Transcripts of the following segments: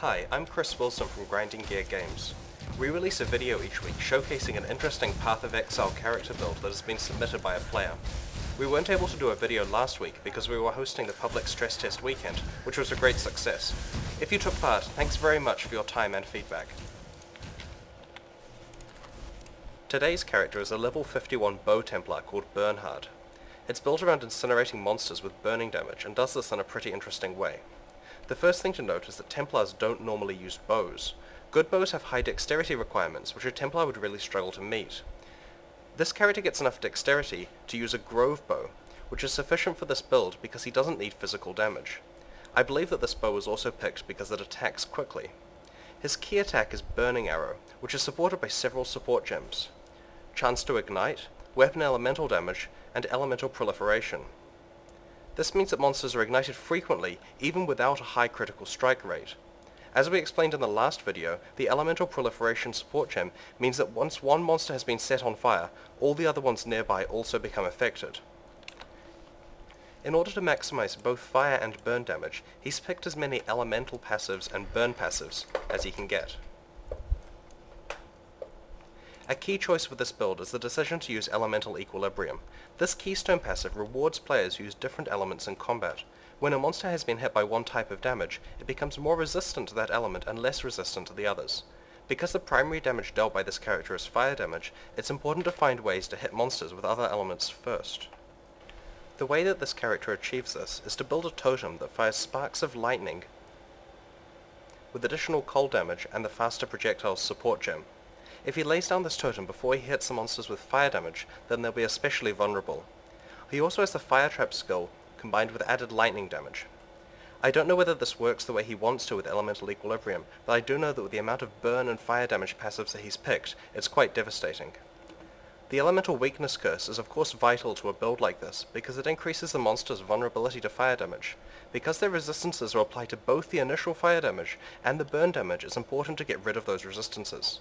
Hi, I'm Chris Wilson from Grinding Gear Games. We release a video each week showcasing an interesting Path of Exile character build that has been submitted by a player. We weren't able to do a video last week because we were hosting the public stress test weekend, which was a great success. If you took part, thanks very much for your time and feedback. Today's character is a level 51 Bow Templar called Burnhard. It's built around incinerating monsters with burning damage and does this in a pretty interesting way. The first thing to note is that Templars don't normally use bows. Good bows have high dexterity requirements, which a Templar would really struggle to meet. This character gets enough dexterity to use a Grove bow, which is sufficient for this build because he doesn't need physical damage. I believe that this bow was also picked because it attacks quickly. His key attack is Burning Arrow, which is supported by several support gems. Chance to Ignite, Weapon Elemental Damage, and Elemental Proliferation. This means that monsters are ignited frequently, even without a high critical strike rate. As we explained in the last video, the Elemental Proliferation support gem means that once one monster has been set on fire, all the other ones nearby also become affected. In order to maximize both fire and burn damage, he's picked as many elemental passives and burn passives as he can get. A key choice with this build is the decision to use Elemental Equilibrium. This keystone passive rewards players who use different elements in combat. When a monster has been hit by one type of damage, it becomes more resistant to that element and less resistant to the others. Because the primary damage dealt by this character is fire damage, it's important to find ways to hit monsters with other elements first. The way that this character achieves this is to build a totem that fires sparks of lightning with additional cold damage and the faster projectiles support gem. If he lays down this totem before he hits the monsters with fire damage, then they'll be especially vulnerable. He also has the Fire Trap skill, combined with added lightning damage. I don't know whether this works the way he wants to with Elemental Equilibrium, but I do know that with the amount of burn and fire damage passives that he's picked, it's quite devastating. The Elemental Weakness Curse is of course vital to a build like this, because it increases the monster's vulnerability to fire damage. Because their resistances are applied to both the initial fire damage and the burn damage, it's important to get rid of those resistances.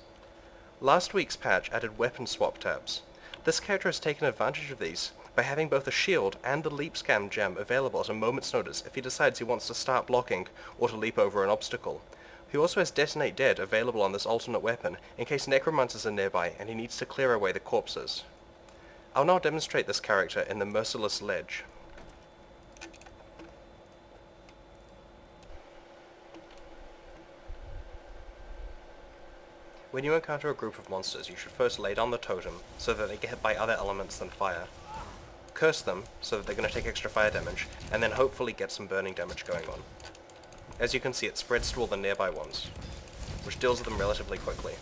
Last week's patch added weapon swap tabs. This character has taken advantage of these by having both a shield and the leap scam gem available at a moment's notice if he decides he wants to start blocking or to leap over an obstacle. He also has Detonate Dead available on this alternate weapon in case necromancers are nearby and he needs to clear away the corpses. I'll now demonstrate this character in the Merciless Ledge. When you encounter a group of monsters, you should first lay down the totem so that they get hit by other elements than fire. Curse them so that they're going to take extra fire damage, and then hopefully get some burning damage going on. As you can see, it spreads to all the nearby ones, which deals with them relatively quickly.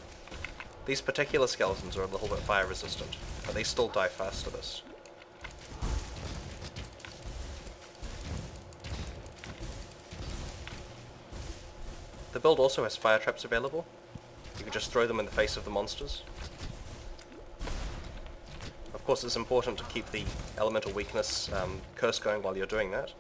These particular skeletons are a little bit fire resistant, but they still die fast to this. The build also has fire traps available. You can just throw them in the face of the monsters. Of course, it's important to keep the elemental weakness curse going while you're doing that.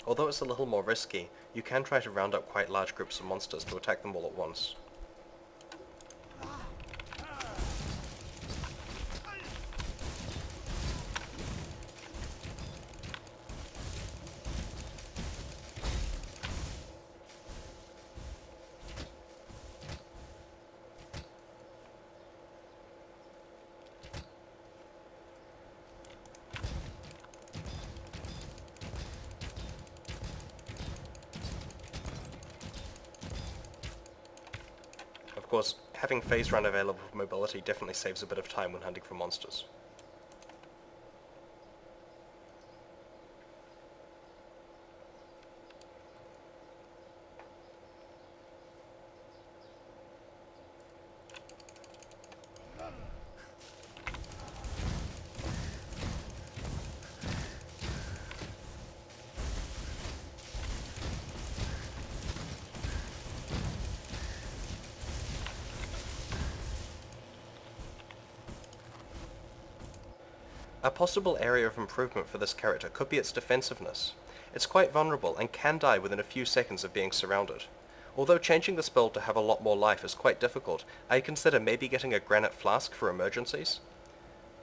Although it's a little more risky, you can try to round up quite large groups of monsters to attack them all at once. Of course, having phase run available for mobility definitely saves a bit of time when hunting for monsters. A possible area of improvement for this character could be its defensiveness. It's quite vulnerable and can die within a few seconds of being surrounded. Although changing this build to have a lot more life is quite difficult, I'd consider maybe getting a granite flask for emergencies.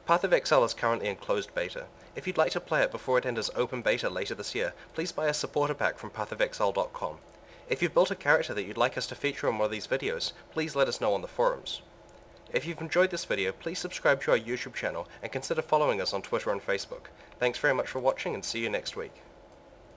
Path of Exile is currently in closed beta. If you'd like to play it before it enters open beta later this year, please buy a supporter pack from pathofexile.com. If you've built a character that you'd like us to feature on one of these videos, please let us know on the forums. If you've enjoyed this video, please subscribe to our YouTube channel and consider following us on Twitter and Facebook. Thanks very much for watching and see you next week.